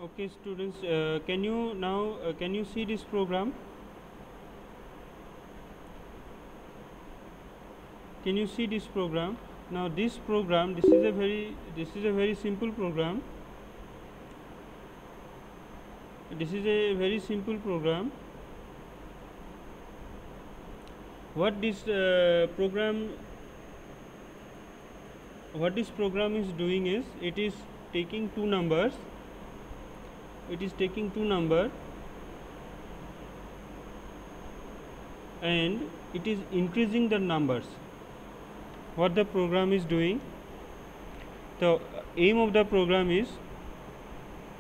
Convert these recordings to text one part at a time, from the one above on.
Okay, students, can you see this program? Can you see this program? Now this program, this is a very simple program. This is a very simple program. What this program is doing is, it is taking two numbers. It is taking two number and it is increasing the numbers. What the program is doing, the aim of the program is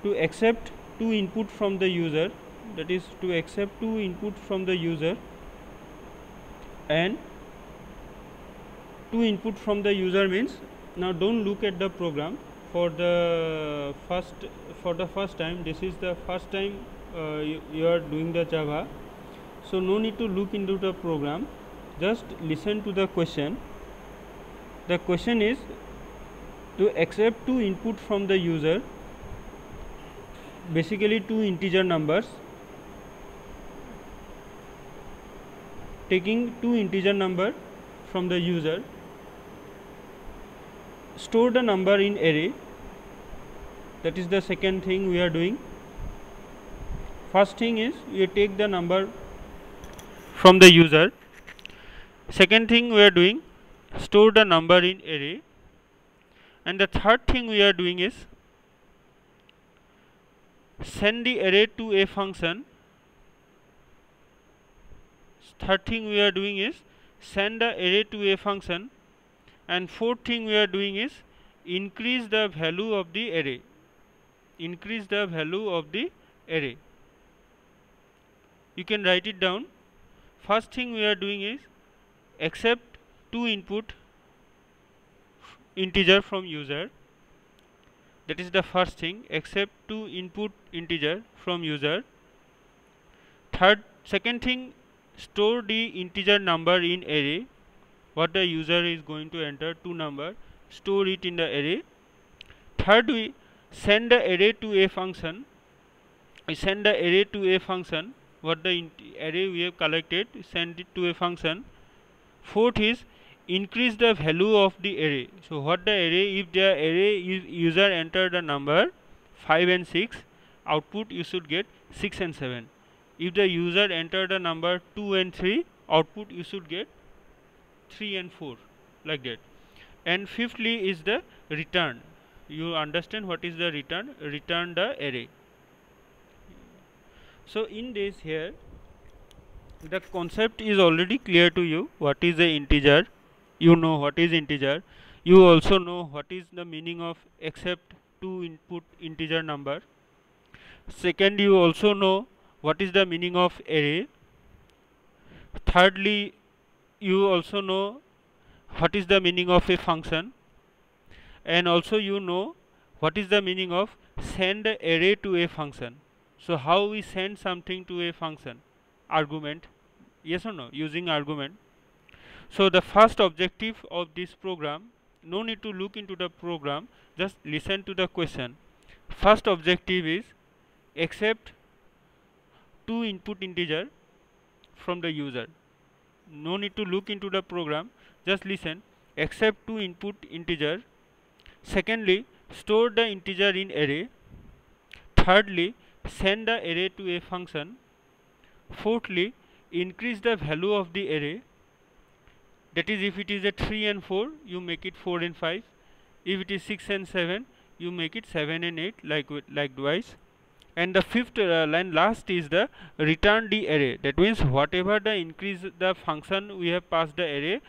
to accept two input from the user, that is to accept two input from the user, and two input from the user means, now don't look at the program for the first time. This is the first time you are doing the Java, so no need to look into the program, just listen to the question. The question is to accept two input from the user, basically two integer numbers, taking two integer number from the user, store the number in array. That is the second thing we are doing. First thing is we take the number from the user. Second thing we are doing, store the number in array. And the third thing we are doing is send the array to a function. Third thing we are doing is send the array to a function. And fourth thing we are doing is increase the value of the array. Increase the value of the array. You can write it down. First thing we are doing is accept two input integer from user. That is the first thing, accept two input integer from user. Second thing, store the integer number in array. What the user is going to enter, two number, store it in the array. Third, we send the array to a function. We send the array to a function. What the array we have collected, send it to a function. Fourth is increase the value of the array. So what the array, if the array user enter the number 5 and 6, output you should get 6 and 7. If the user enter the number 2 and 3, output you should get 3 and 4, like that. And fifthly is the return. You understand what is the return? Return the array. So in this here, the concept is already clear to you. What is the integer? You know what is integer. You also know what is the meaning of accept two input integer number. Second, you also know what is the meaning of array. Thirdly, you also know what is the meaning of a function, and also you know what is the meaning of send array to a function. So how we send something to a function? Argument, yes or no? Using argument. So the first objective of this program, no need to look into the program, just listen to the question. First objective is accept two input integer from the user. No need to look into the program, just listen. Accept two input integer. Secondly, store the integer in array. Thirdly, send the array to a function. Fourthly, increase the value of the array. That is, if it is a 3 and 4, you make it 4 and 5. If it is 6 and 7, you make it 7 and 8, likewise. And the fifth line last is the return the array. That means whatever the increase the function we have passed the array,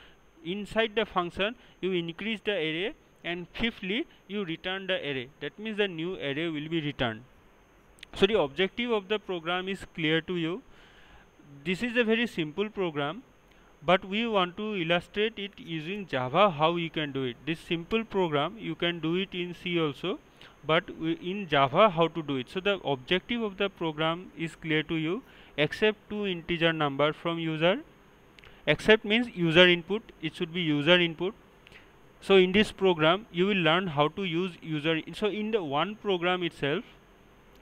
inside the function you increase the array, and fifthly you return the array. That means the new array will be returned. So the objective of the program is clear to you. This is a very simple program, but we want to illustrate it using Java, how you can do it. This simple program you can do it in C also, but in Java how to do it. So the objective of the program is clear to you. Accept two integer number from user. Accept means user input, it should be user input. So in this program you will learn how to use user. So in the one program itself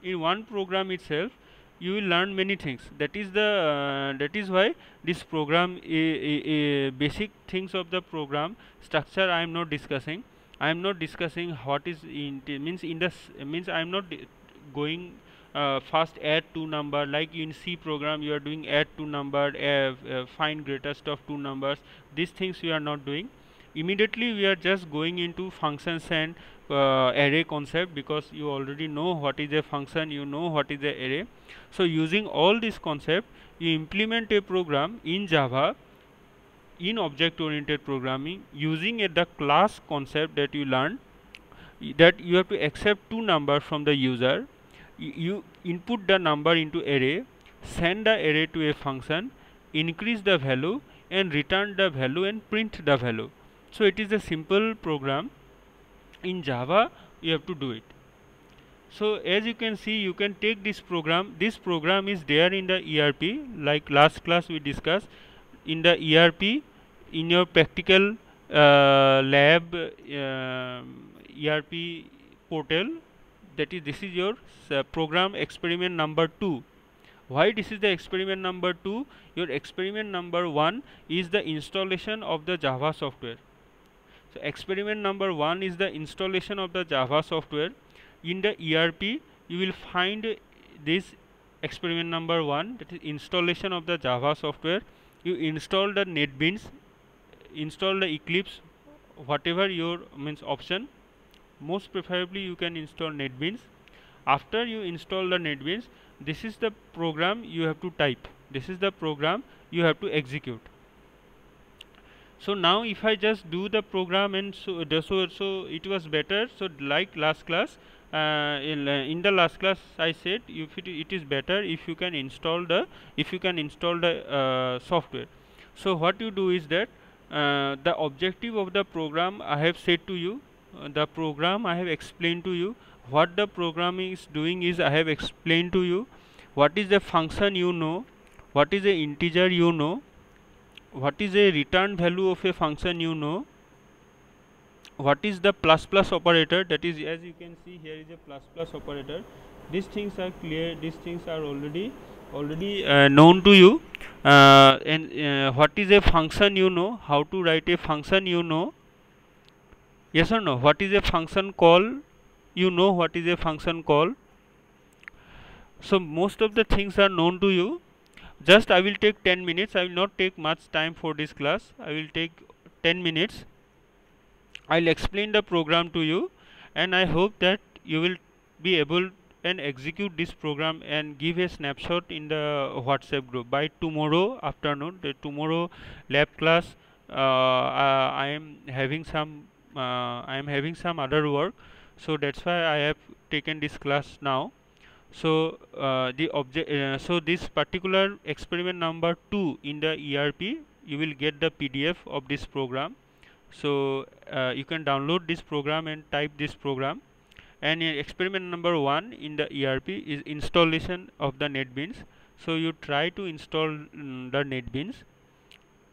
in one program itself you will learn many things. That is why this program basic things of the program structure I am not discussing. I am not discussing what is means in the means I am not going first add two number, like in C program you are doing add two number, find greatest of two numbers. These things we are not doing. Immediately we are just going into functions and array concept, because you already know what is a function, you know what is a array. So using all this concept, you implement a program in Java in object oriented programming using the class concept that you learned, that you have to accept two numbers from the user. You input the number into array, send the array to a function, increase the value and return the value and print the value. So it is a simple program. In Java you have to do it. So as you can see, you can take this program. This program is there in the ERP, like last class we discussed. In the ERP, in your practical lab ERP portal, that is, this is your program experiment number 2. Why this is the experiment number 2? Your experiment number 1 is the installation of the Java software. So experiment number 1 is the installation of the Java software. In the ERP you will find this experiment number 1, that is installation of the Java software. You install the NetBeans, install the Eclipse, whatever your means option. Most preferably you can install NetBeans. After you install the NetBeans, this is the program you have to type. This is the program you have to execute. So now if I just do the program, and so it was better. So like last class, in the last class I said, if it is better if you can install the software. So what you do is that the objective of the program I have said to you, the program I have explained to you. What the program is doing is, I have explained to you what is the function, you know, what is the integer, you know, what is a return value of a function, you know, what is the plus plus operator, that is, as you can see here is a plus plus operator. These things are clear, these things are already known to you. And what is a function, you know, how to write a function, you know. Yes or no? What is a function call? You know what is a function call. So most of the things are known to you. Just I will take 10 minutes. I will not take much time for this class. I will take 10 minutes. I will explain the program to you, and I hope that you will be able and execute this program and give a snapshot in the WhatsApp group by tomorrow afternoon. The tomorrow lab class, I am having some other work, so that's why I have taken this class now. So so this particular experiment number 2 in the ERP, you will get the PDF of this program. So you can download this program and type this program. And experiment number 1 in the ERP is installation of the NetBeans. So you try to install the NetBeans,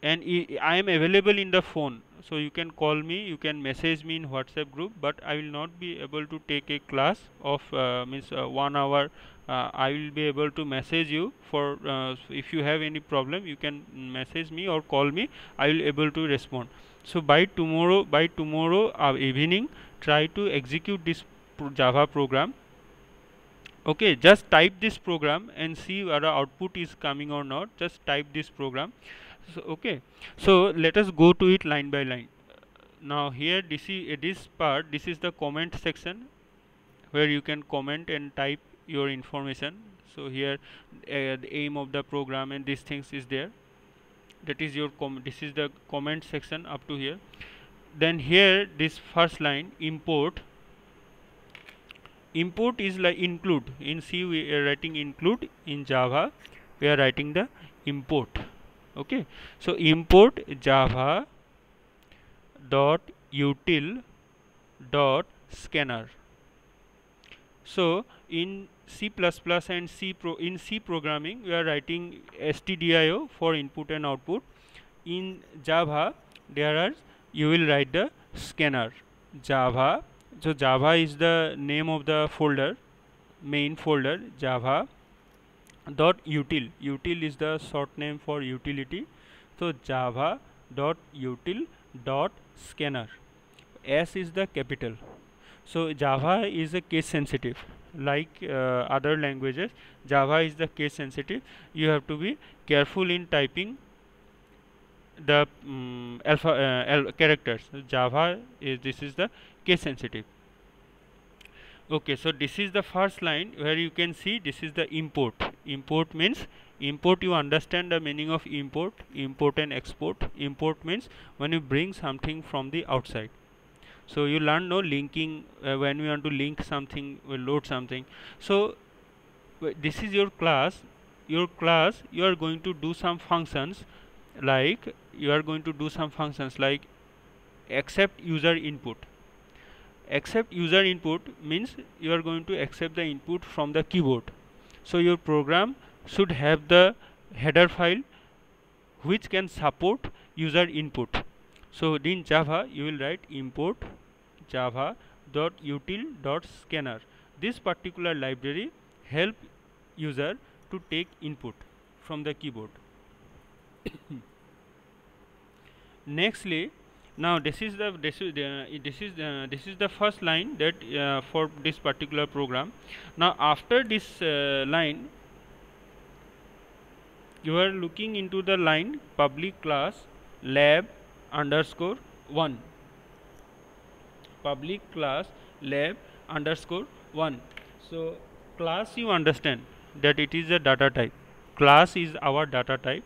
and I am available in the phone, so you can call me, you can message me in WhatsApp group, but I will not be able to take a class of 1 hour. I will be able to message you for if you have any problem, you can message me or call me. I will able to respond. So by tomorrow evening, try to execute this Java program. Okay, just type this program and see whether output is coming or not. Just type this program. So okay, so let us go to it line by line. Now here this is the comment section where you can comment and type your information. So here the aim of the program and these things is there. That is your this is the comment section up to here. Then here this first line, import is like include. In C we are writing include, in Java we are writing the import. Okay, so import java dot util dot scanner. So in C++ and in C programming we are writing stdio for input and output. In Java you will write the scanner Java. So Java is the name of the folder. main folder java dot util. Util is the short name for utility. So java dot util dot scanner. S is the capital. So Java is a case sensitive, like other languages. Java is the case sensitive. You have to be careful in typing the characters. Java is, this is the case sensitive. Okay, so this is the first line where you can see this is the import. Import means, import, you understand the meaning of import. Import and export. Import means when you bring something from the outside. So you learn no linking, when we want to link something, we load something. So this is your class. Your class, you are going to do some functions, like accept user input. Accept user input means you are going to accept the input from the keyboard. So your program should have the header file which can support user input. So in Java you will write import java.util.scanner. This particular library help user to take input from the keyboard. Nextly, now this is the first line that for this particular program. Now after this line, you are looking into the line public class lab underscore 1. Public class lab underscore 1. So class, you understand that it is a data type. Class is our data type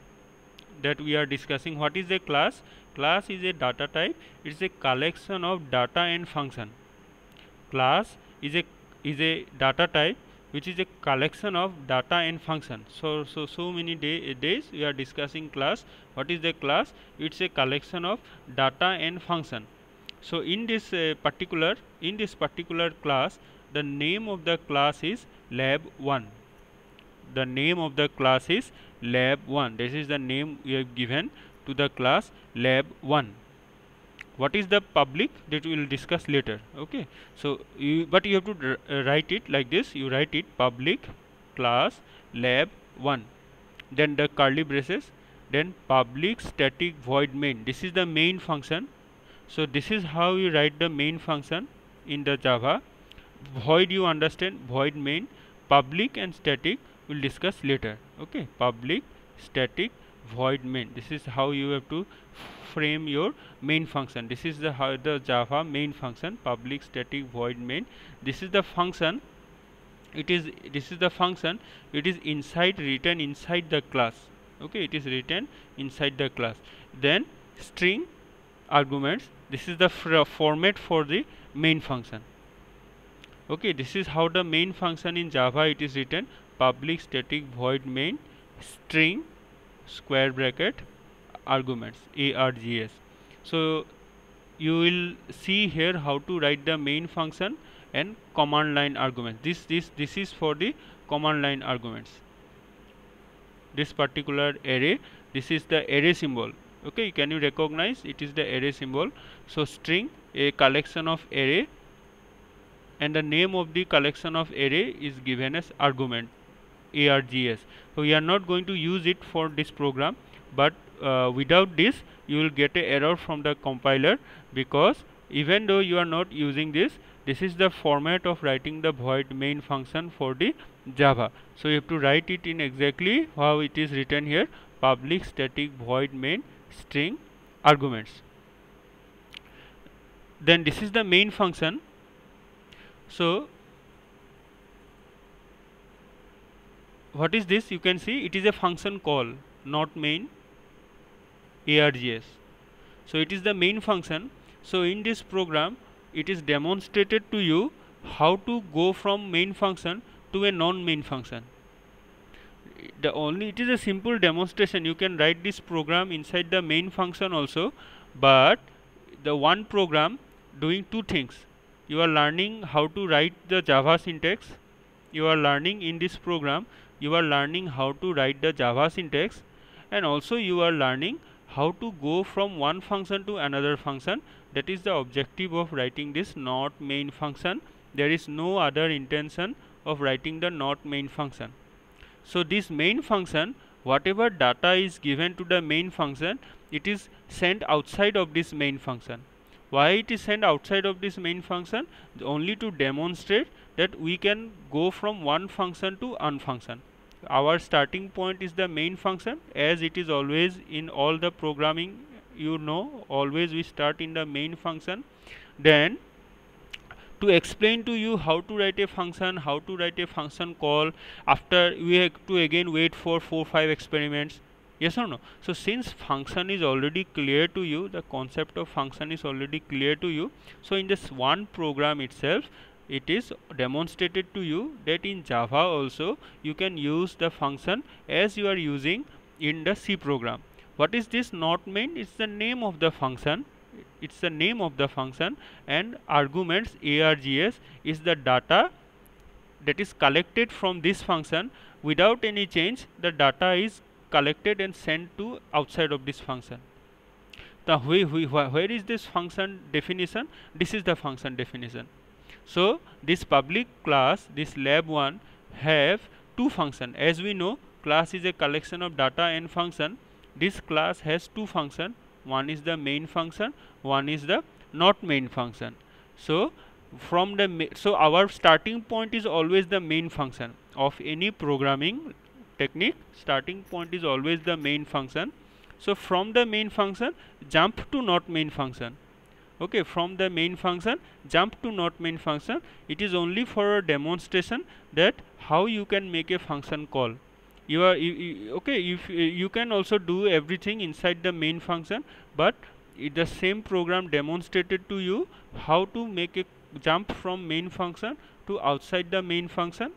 that we are discussing. What is a class? Class is a data type. It is a collection of data and function. Class is a data type which is a collection of data and function. So many days we are discussing class. What is the class? It's a collection of data and function. So in this particular class, the name of the class is lab1. The name of the class is lab1. This is the name we have given to the class lab1. What is the public, that we will discuss later. Okay, so you have to write it like this. You write it public class lab1, then the curly braces, then public static void main. This is the main function. So this is how you write the main function in the Java. Void, you understand, void main. Public and static we'll discuss later. Okay, public static void main. This is how you have to frame your main function. This is the Java main function, public static void main. This is the function. This is the function. It is written inside the class. Okay, it is written inside the class. Then string arguments. This is the format for the main function. Okay, this is how the main function in Java it is written: public static void main string square bracket arguments, args. So you will see here how to write the main function and command line arguments. This is for the command line arguments. This particular array, this is the array symbol. Okay, can you recognize it is the array symbol? So string, a collection of array, and the name of the collection of array is given as argument, args. So we are not going to use it for this program, but without this you will get an error from the compiler, because even though you are not using this, this is the format of writing the void main function for the Java. So you have to write it in exactly how it is written here: public static void main string arguments. Then this is the main function. So what is this? You can see it is a function call, not main, args. So it is the main function. So in this program it is demonstrated to you how to go from main function to a non-main function. It is a simple demonstration. You can write this program inside the main function also, but the one program doing two things. You are learning how to write the Java syntax. You are learning in this program, you are learning how to write the Java syntax, and also you are learning how to go from one function to another function. That is the objective of writing this not main function. There is no other intention of writing the not main function. So this main function, whatever data is given to the main function, it is sent outside of this main function. Why it is sent outside of this main function? Only to demonstrate that we can go from one function to one function. Our starting point is the main function, as it is always in all the programming, you know, always we start in the main function. Then to explain to you how to write a function, how to write a function call, after we have to again wait for 4-5 experiments. Yes or no? So since function is already clear to you, the concept of function is already clear to you, so in this one program itself it is demonstrated to you that in Java also you can use the function as you are using in the C program. What is this not main? It's the name of the function. It's the name of the function, and arguments args is the data that is collected from this function. Without any change, the data is collected and sent to outside of this function. Now where is this function definition? This is the function definition. So this public class, this lab1, have two functions. As we know, class is a collection of data and function. This class has two functions. One is the main function, one is the not main function. So from the so our starting point is always the main function of any programming technique. Starting point is always the main function. So from the main function jump to not main function. Okay, from the main function jump to not main function. It is only for a demonstration that how you can make a function call. You are okay, if you can also do everything inside the main function, but the same program demonstrated to you how to make a jump from main function to outside the main function,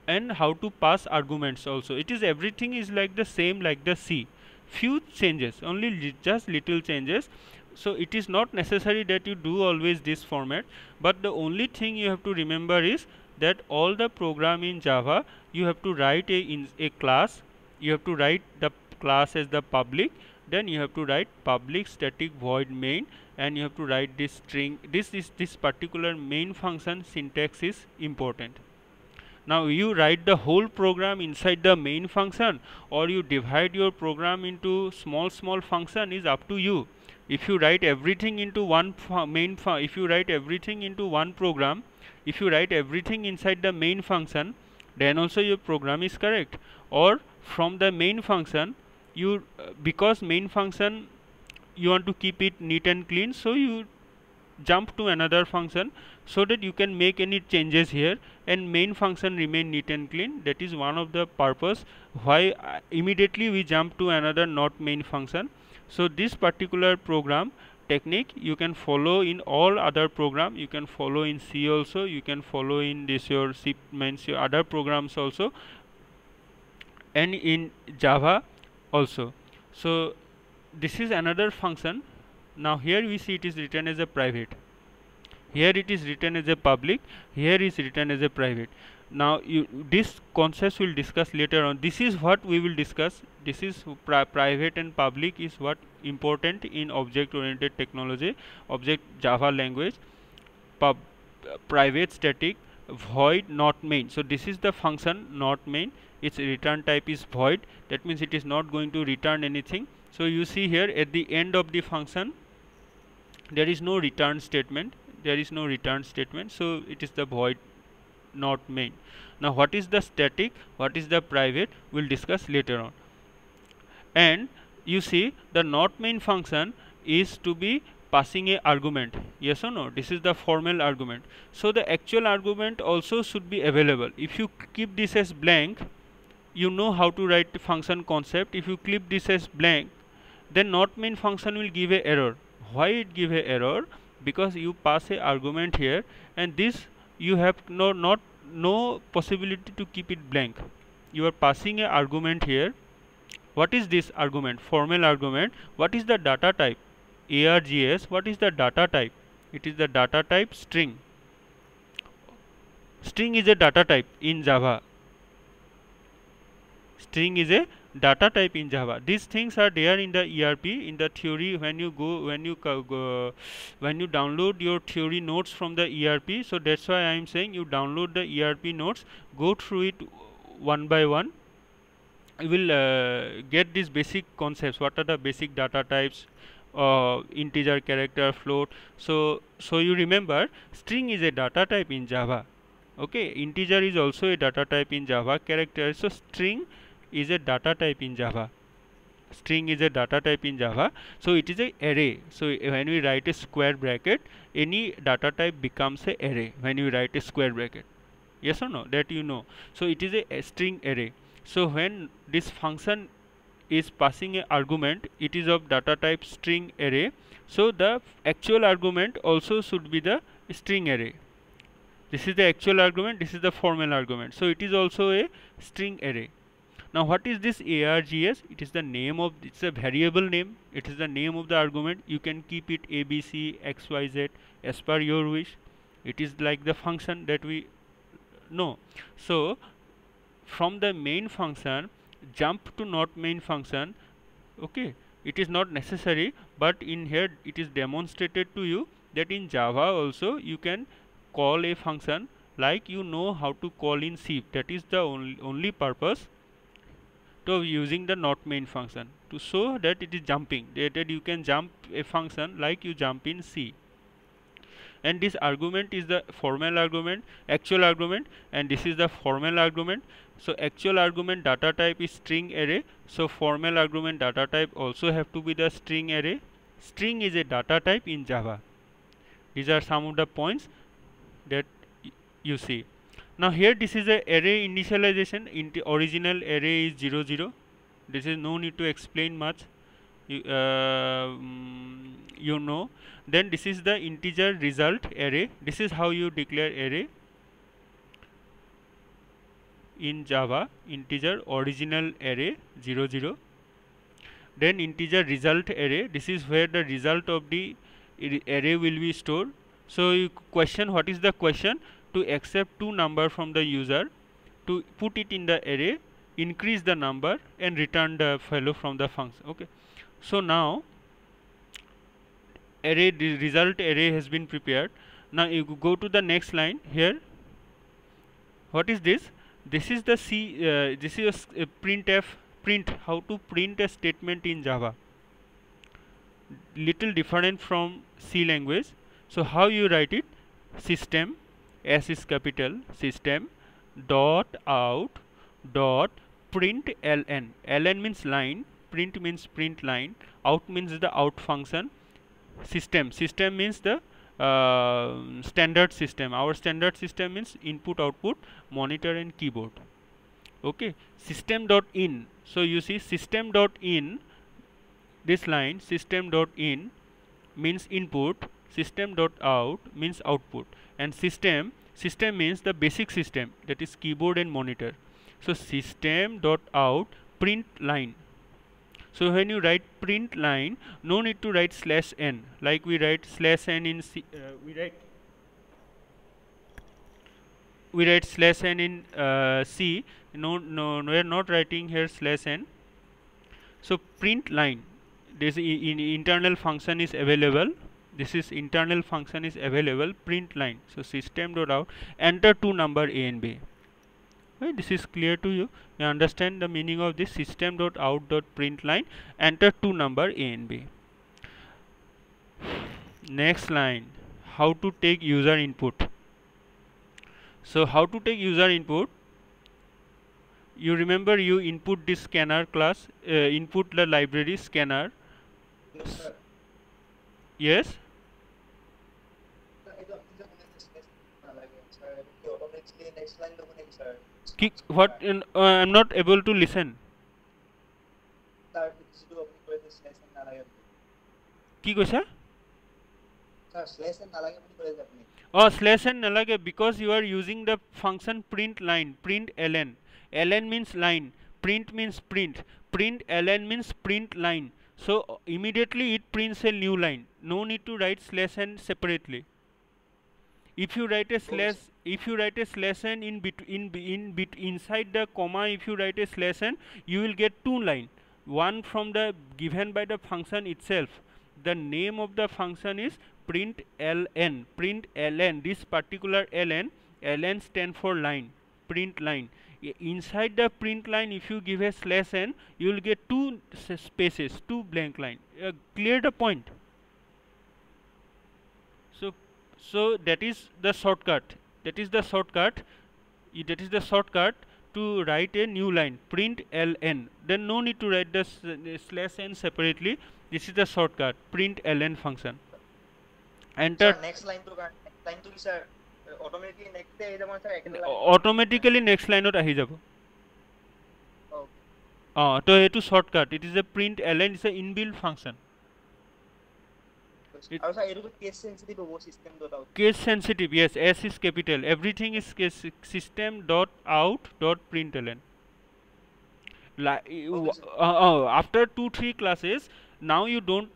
and how to pass arguments also. It is everything is like the same like the C. Few changes, only just little changes. So it is not necessary that you do always this format, but the only thing you have to remember is that all the program in Java, you have to write a class. You have to write the class as the public, then you have to write public static void main, and you have to write this string. This particular main function syntax is important. Now you write the whole program inside the main function, or you divide your program into small function is up to you. If you write everything into one if you write everything into one program, if you write everything inside the main function, then also your program is correct. Or from the main function, you because main function you want to keep it neat and clean, so you jump to another function so that you can make any changes here, and main function remain neat and clean. That is one of the purpose why immediately we jump to another not main function. So this particular program technique you can follow in all other program. You can follow in C also, you can follow in this your C means your other programs also, and in Java also. So this is another function. Now here we see it is written as a private, here it is written as a public, here is written as a private. Now this concepts will discuss later on. This is what we will discuss. This is private and public is what important in object oriented technology, object Java language. Private static void not main. So this is the function not main. Its return type is void. That means it is not going to return anything. So you see here at the end of the function there is no return statement. There is no return statement. So it is the void not main. Now what is the static, what is the private, we'll discuss later on. And you see the not main function is to be passing a argument, yes or no. This is the formal argument. So the actual argument also should be available. If you keep this as blank, you know how to write the function concept. If you keep this as blank, then not main function will give a error. Why it give a error? Because you pass a argument here, and this you have no possibility to keep it blank. You are passing a argument here. What is this argument? Formal argument. What is the data type? ARGS. What is the data type? It is the data type string. String is a data type in Java. String is a data type in Java. These things are there in the ERP, in the theory. When you download your theory notes from the ERP, so that's why I am saying you download the ERP notes, go through it one by one. You will get these basic concepts. What are the basic data types? Integer, character, float. So you remember, string is a data type in Java. Okay, integer is also a data type in Java. Character, so string is a data type in Java. String is a data type in Java, so it is a array. So when we write a square bracket, any data type becomes a array when you write a square bracket. Yes or no? That you know. So it is a string array. So when this function is passing a argument, it is of data type string array. So the actual argument also should be the string array. This is the actual argument, this is the formal argument. So it is also a string array. Now what is this args? It is the name of, it's a variable name. It is the name of the argument. You can keep it abc, xyz as per your wish. It is like the function that we know. So from the main function, jump to not main function. Okay, it is not necessary, but in here it is demonstrated to you that in Java also you can call a function like you know how to call in C. That is the only purpose to using the not main function, to show that it is jumping, that you can jump a function like you jump in C. And this argument is the formal argument, actual argument, and this is the formal argument. So actual argument data type is string array, so formal argument data type also have to be the string array. String is a data type in Java. These are some of the points that you see. Now here this is a array initialization. Original array is 0 0. This is no need to explain much. You know. Then this is the integer result array. This is how you declare array in Java. Integer original array 0 0. Then integer result array. This is where the result of the array will be stored. So you question, what is the question? To accept two number from the user, to put it in the array, increase the number and return the value from the function. Okay, so now array, the result array has been prepared. Now you go to the next line here. What is this? This is the C, this is a printf, print, how to print a statement in Java. Little different from C language. So how you write it? System, S is capital, system dot out dot print ln. Ln means line, print means print line, out means the out function. System means the standard system. Our standard system means input, output, monitor and keyboard. Okay, system dot in. So you see system dot in, this line system dot in means input, system dot out means output, and system means the basic system, that is keyboard and monitor. So system dot out print line. So when you write print line, no need to write slash n like we write slash n in C. We write slash n in C. No, we are not writing here slash n. So print line, this internal function is available. This is internal function is available, print line. So system dot out, enter two number A and B. Right, this is clear to you. You understand the meaning of this system dot out dot print line, enter two number A and B. Next line, how to take user input. So how to take user input? You remember you input this scanner class, input the library scanner. Yes, sir. Yes. What? I'm not able to listen. কি কৈছা? Oh, slash n nalage, because you are using the function print line, print ln. Ln means line, print means print, print ln means print line. So immediately it prints a new line. No need to write slash n separately. If you write a slash, if you write a slash n inside the comma, if you write a slash n, you will get two lines. One from the given by the function itself. The name of the function is print ln. Print ln. This particular ln stand for line. Print line. Inside the print line, if you give a slash n, you will get two spaces, two blank line. Clear the point? So that is the shortcut. That is the shortcut. That is the shortcut to write a new line. Print ln. Then no need to write the slash n separately. This is the shortcut. Print ln function. Enter. Sir, next line to sir automatically next day automatically next line ot ahi jabo. To etu shortcut. It is a print ln. It's a inbuilt function. Case sensitive system.out. Case sensitive, yes. S is capital. Everything is case system.out.println. After 2-3 classes, now you don't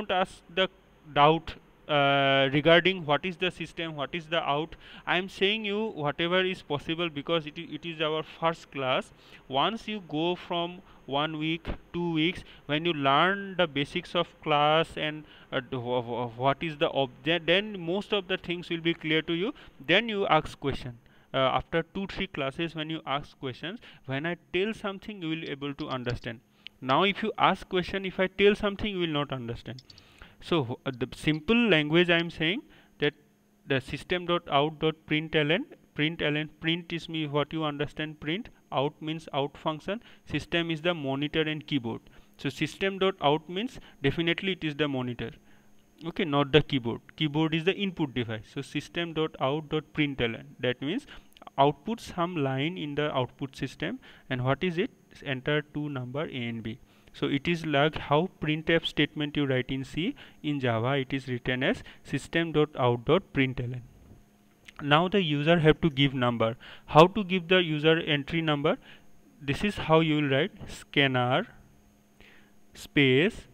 ask the doubt regarding what is the system, what is the out. I am saying you whatever is possible, because it is our first class. Once you go from 1 week, 2 weeks, when you learn the basics of class and what is the object, then most of the things will be clear to you. Then you ask question. After 2-3 classes, when you ask questions, when I tell something, you will be able to understand. Now if you ask question, if I tell something, you will not understand. So the simple language I am saying, that the system.out.println, print is me what you understand, print, out means out function, system is the monitor and keyboard. So system.out means definitely it is the monitor, okay, not the keyboard. Keyboard is the input device. So system.out.println, that means output some line in the output system, and what is it? Enter two number a and b. So it is like how printf statement you write in C. In Java it is written as system.out.println. Now the user have to give number. How to give the user entry number? This is how you will write: scanner space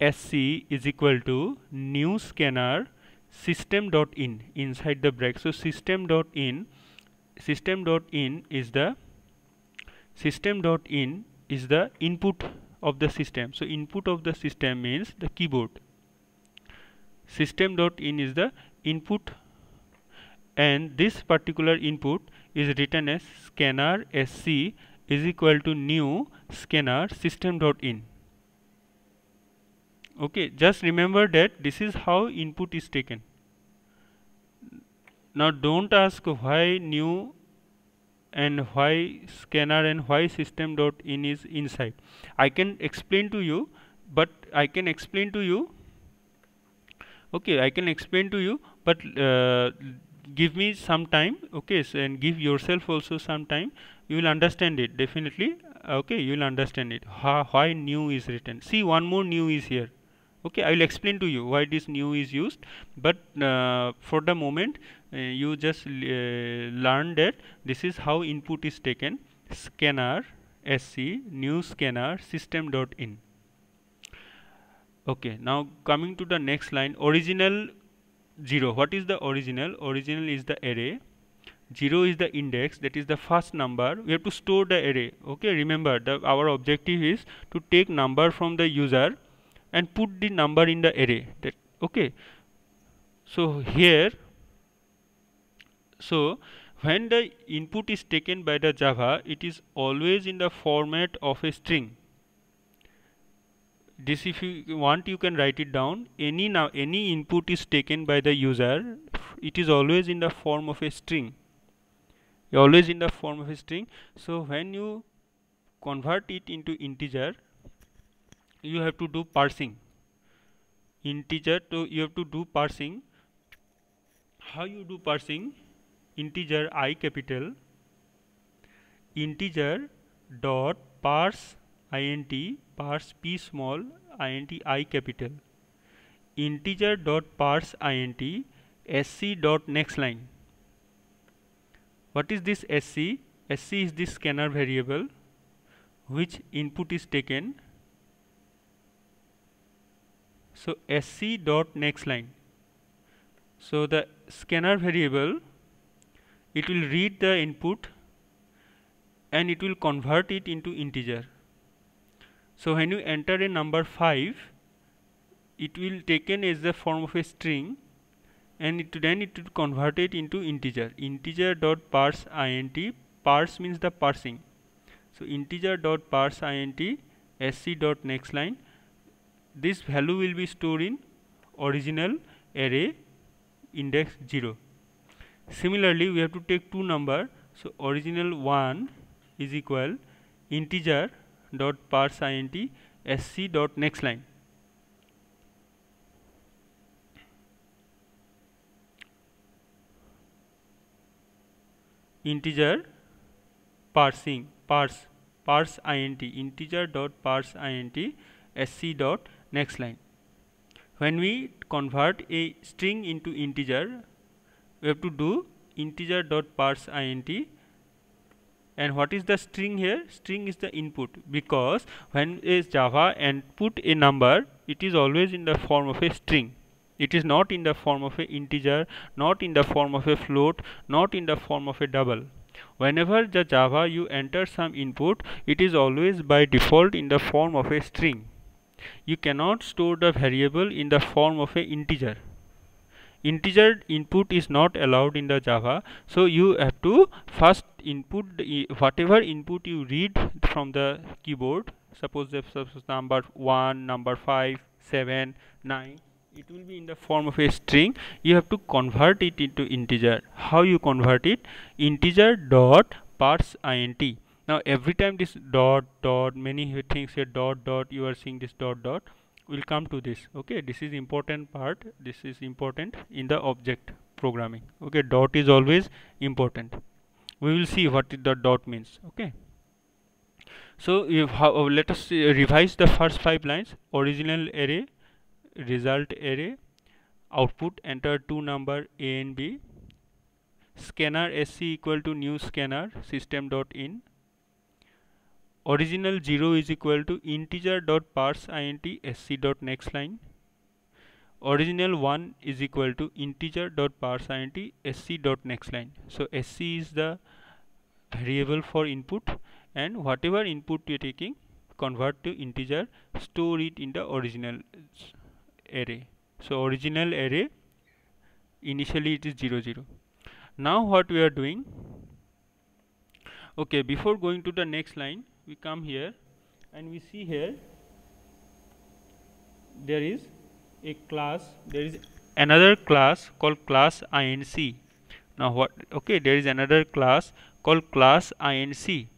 sc is equal to new scanner system.in inside the bracket. So system.in is the input of the system. So input of the system means the keyboard. System.in is the input, and this particular input is written as scanner sc is equal to new scanner system.in. Okay, just remember that this is how input is taken. Now don't ask why new and why scanner and why system.in is inside. I can explain to you, but I can explain to you, okay, I can explain to you, but give me some time, okay, so, and give yourself also some time. You will understand it definitely. Okay, you will understand it, why new is written. See, one more new is here. Okay, I will explain to you why this new is used, but for the moment you just learn that this is how input is taken: scanner sc new scanner system.in. Okay, now coming to the next line, original 0. What is the original? Original is the array. 0 is the index, that is the first number. We have to store the array. Okay, remember our objective is to take number from the user and put the number in the array. That okay. So here, so when the input is taken by the Java, it is always in the format of a string. This, if you want, you can write it down. Any input is taken by the user, it is always in the form of a string. Always in the form of a string. So when you convert it into integer, you have to do parsing. Integer, to you have to do parsing. How you do parsing? Integer I capital, integer dot parse int, parse p small, int I capital, integer dot parse int sc dot next line. What is this sc? Sc is this scanner variable which input is taken. So sc dot next line. So the scanner variable, it will read the input and it will convert it into integer. So when you enter a number 5, it will taken as the form of a string, and then it will convert it into integer. Integer dot parse int, parse means the parsing. So integer dot parse int sc dot next line. This value will be stored in original array index 0. Similarly, we have to take two number. So original 1 is equal integer dot parse int sc dot next line. Integer parsing parse int integer dot parse int sc dot next line. When we convert a string into integer, we have to do integer dot parse int. And what is the string here? String is the input, because when a Java input a number, it is always in the form of a string. It is not in the form of a integer, not in the form of a float, not in the form of a double. Whenever the Java you enter some input, it is always by default in the form of a string. You cannot store the variable in the form of a integer. Integer input is not allowed in the Java, so you have to first input whatever input you read from the keyboard. Suppose the number 1, number 5, 7, 9, it will be in the form of a string. You have to convert it into integer. How you convert it? Integer dot parse int. Now every time this dot many things here dot you are seeing this dot will come to this. Okay, this is important part. This is important in the object programming. Okay, dot is always important. We will see what the dot means. Okay, so let us revise the first 5 lines. Original array, result array, output enter two number a and b, scanner sc equal to new scanner system dot in, original 0 is equal to integer dot parse int sc dot next line, original 1 is equal to integer dot parse int sc dot next line. So sc is the variable for input, and whatever input you are taking, convert to integer, store it in the original array. So original array, initially it is 0 0. Now what we are doing, okay, before going to the next line, we come here and we see here there is a class, there is another class called class inc. Now what, okay, there is another class called class inc.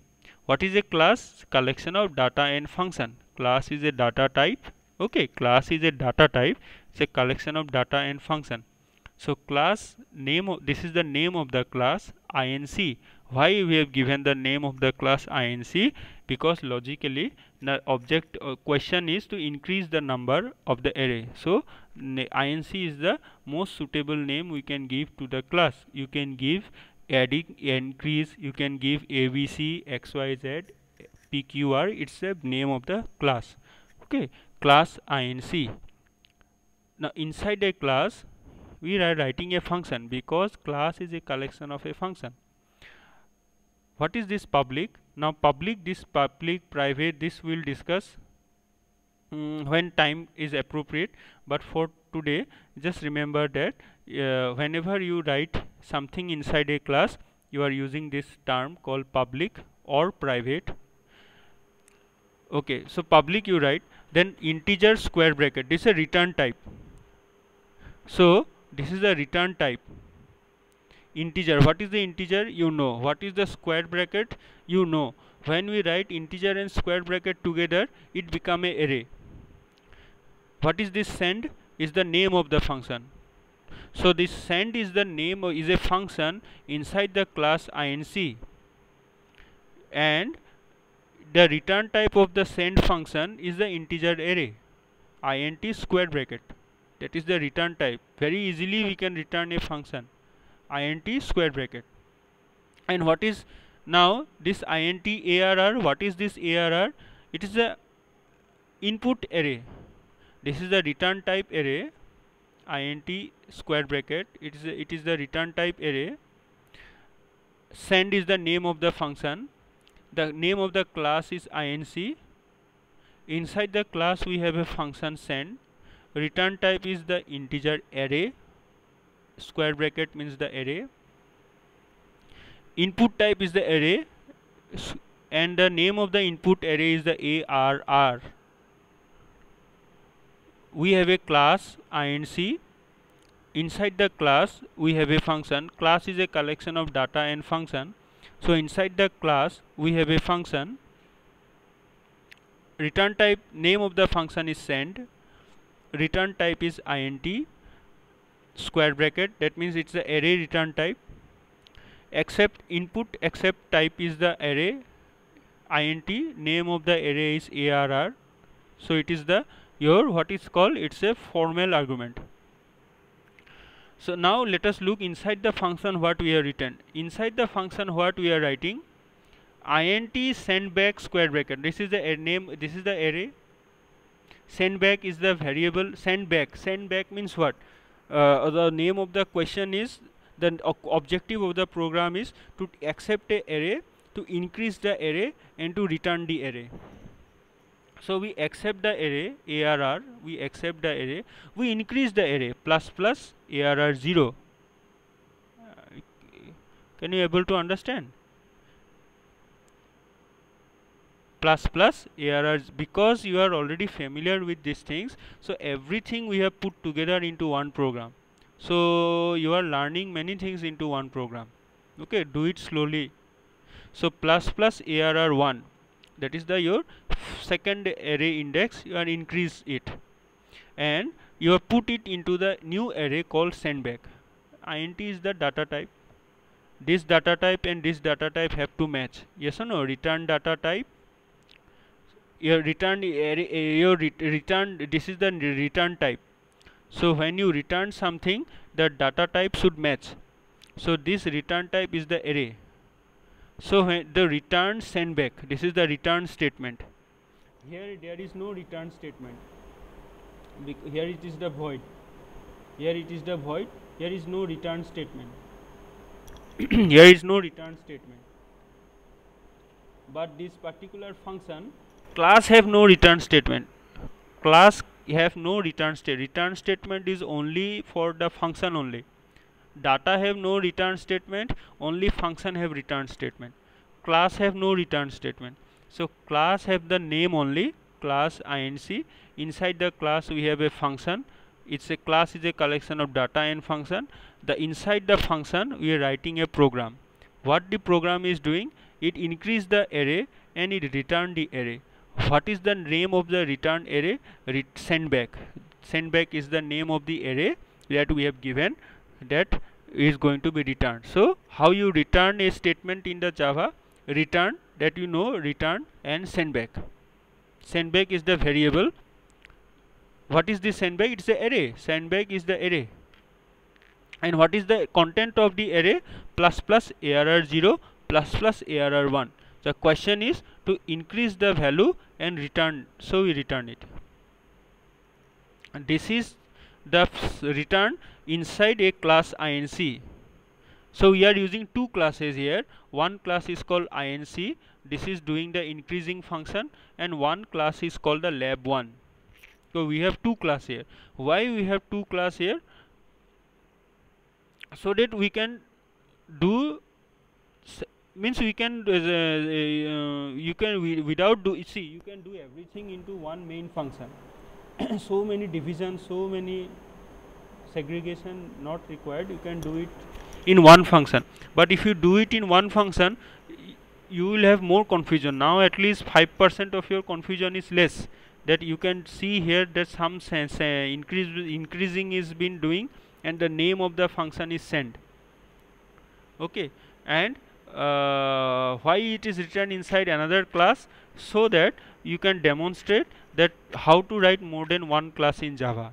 What is a class? Collection of data and function. Class is a data type. Okay, class is a data type. It's a collection of data and function. So class name of, this is the name of the class inc. Why we have given the name of the class inc? Because logically the object question is to increase the number of the array. So inc is the most suitable name we can give to the class. You can give adding, increase, you can give abc, xyz, pqr. It's the name of the class. Okay, class inc. Now inside a class we are writing a function, because class is a collection of a function. What is this public? Now public, this public, private, this we will discuss when time is appropriate, but for today just remember that whenever you write something inside a class, you are using this term called public or private. Okay, so public you write, then integer square bracket, this is a return type. So this is the return type. Integer, what is the integer? You know. What is the square bracket? You know. When we write integer and square bracket together, it become a array. What is this send? Is the name of the function. So this send is the name, is a function inside the class inc, and the return type of the send function is the integer array, int square bracket. That is the return type. Very easily we can return a function, int square bracket. And what is now this int arr? What is this arr? It is the input array. This is the return type array, int square bracket, it is the return type array. Send is the name of the function. The name of the class is inc. Inside the class we have a function send. Return type is the integer array. Square bracket means the array. Input type is the array, and the name of the input array is the ARR. We have a class inc. Inside the class we have a function. Class is a collection of data and function. So inside the class we have a function. Return type, name of the function is send. Return type is int square bracket, that means it's the array return type. Accept input accept type is the array int, name of the array is ARR. So it is the your what is called, it's a formal argument. So now let us look inside the function what we have written. Inside the function what we are writing, int send back square bracket, this is the name, this is the array. Send back is the variable. Send back means what? The name of the question is, the objective of the program is to accept a array, to increase the array, and to return the array. So we accept the array ARR, we accept the array, we increase the array plus plus ARR 0. Can you able to understand? Plus plus ARR, because you are already familiar with these things, so everything we have put together into one program. So you are learning many things into one program. Okay, do it slowly. So plus plus ARR 1, that is the your second array index, you are increase it, and you have put it into the new array called sendback. Int is the data type. This data type and this data type have to match. Yes or no? Return data type. Your return return, this is the return type. So when you return something, the data type should match. So this return type is the array. So when the return send back, this is the return statement. Here there is no return statement. Here it is the void. Here it is the void. Here is no return statement. Here is no return statement. But this particular function, class have no return statement. Class have no return statement. Return statement is only for the function only. Data have no return statement, only function have return statement. Class have no return statement. So class have the name only, class inc. Inside the class we have a function. It's a class is a collection of data and function. The inside the function we are writing a program. What the program is doing, it increase the array and it return the array. What is the name of the return array? Sendback. Sendback is the name of the array that we have given, that is going to be returned. So how you return a statement in the Java? Return, that you know, return and sendback. Sendback is the variable. What is the sendback? It's the array. Sendback is the array. And what is the content of the array? Plus plus ARR 0 plus plus ARR 1. The question is to increase the value and return, so we return it. And this is the return inside a class inc. So we are using two classes here. One class is called inc, this is doing the increasing function, and one class is called the lab1. So we have two class here. Why we have two class here? So that we can do, means we can you can without do, see, you can do everything into one main function. So many divisions, so many segregation not required, you can do it in one function. But if you do it in one function, you will have more confusion. Now at least 5% of your confusion is less. That you can see here that some sense increasing is been doing, and the name of the function is send. Okay, and why it is written inside another class? So that you can demonstrate that how to write more than one class in Java.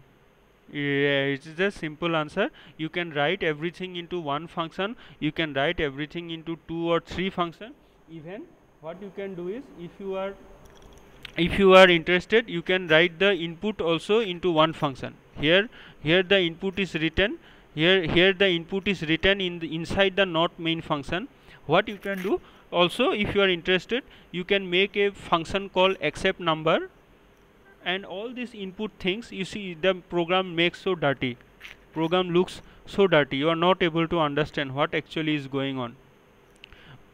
It is a simple answer. You can write everything into one function, you can write everything into 2 or 3 function. Even what you can do is, if you are interested, you can write the input also into one function. here the input is written, here the input is written in the inside the not main function. What you can do also, if you are interested, you can make a function called accept number, and all these input things, you see the program makes so dirty, program looks so dirty, you are not able to understand what actually is going on.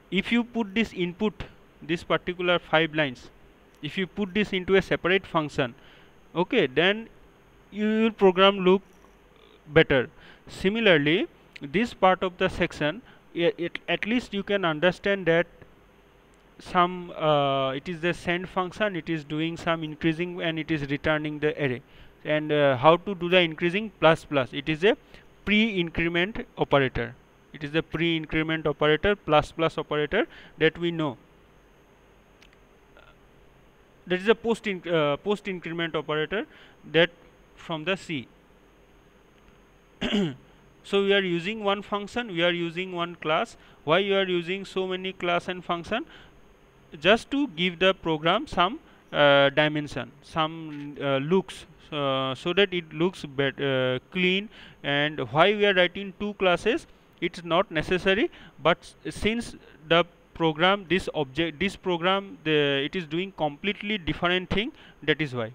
If you put this input, this particular 5 lines, if you put this into a separate function, okay, then your program look better. Similarly, this part of the section, at least you can understand that some it is the send function, it is doing some increasing and it is returning the array, and how to do the increasing, plus plus, it is a pre-increment operator, it is the pre-increment operator, plus plus operator that we know, that is a post increment operator that from the C. So we are using one function, we are using one class. Why you are using so many class and function? Just to give the program some dimension, some looks, so that it looks clean. And why we are writing 2 classes, it's not necessary, but since the program, this object, this program, it is doing completely different thing, that is why.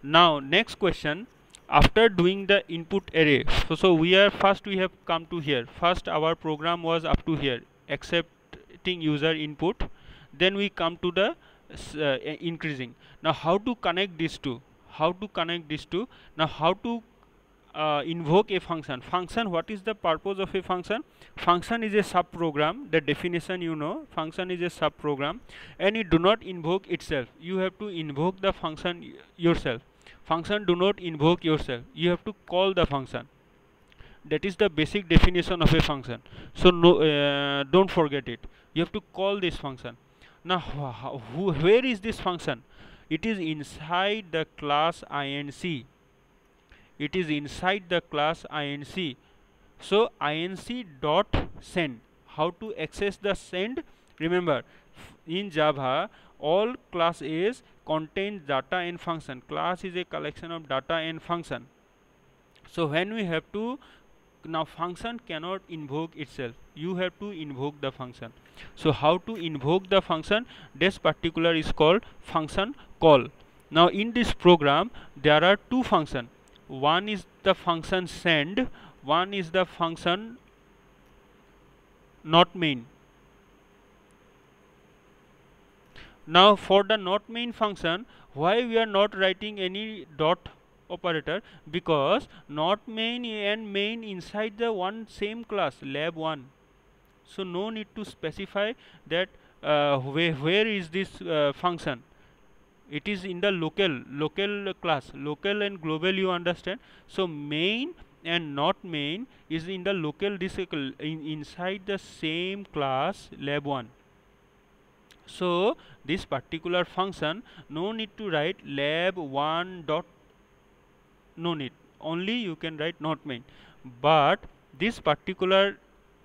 Now next question, after doing the input array, so we are first, we have come to here, first our program was up to here, accepting user input, then we come to the increasing. Now how to connect these two, now how to invoke a function. What is the purpose of a function? Function is a sub program, the definition you know, function is a sub program, and it do not invoke itself, you have to invoke the function yourself. Function do not invoke yourself, you have to call the function. That is the basic definition of a function. So no, don't forget it, you have to call this function. Now where is this function? It is inside the class inc, it is inside the class inc. So inc dot send, how to access the send? Remember, in Java all class is contains data and function, class is a collection of data and function. So when we have to, now function cannot invoke itself, you have to invoke the function. So how to invoke the function? This particular is called function call. Now in this program there are 2 functions, one is the function send, one is the function not main. Now for the not main function, why we are not writing any dot operator? Because not main and main inside the one same class, lab1. So no need to specify that where is this function. It is in the local class, local and global, you understand. So main and not main is in the local, this inside the same class lab1. So this particular function, no need to write lab1 dot, no need, only you can write not main. But this particular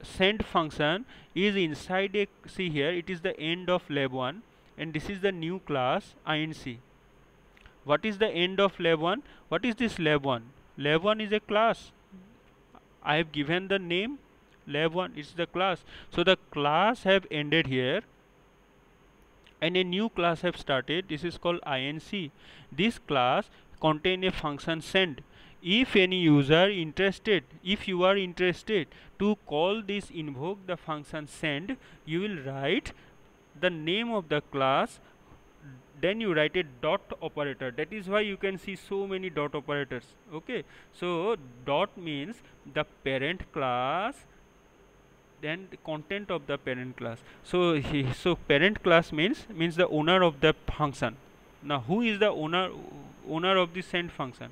send function is inside a, see here, it is the end of lab1, and this is the new class inc. What is the end of lab1? What is this lab1? Lab1 is a class, I have given the name lab1, it's the class. So the class have ended here and a new class have started, this is called inc. This class contain a function send. If any user interested, if you are interested to call this, invoke the function send, you will write the name of the class, then you write a dot operator. That is why you can see so many dot operators. Okay, so dot means the parent class, then the content of the parent class. So so parent class means the owner of the function. Now who is the owner of the send function?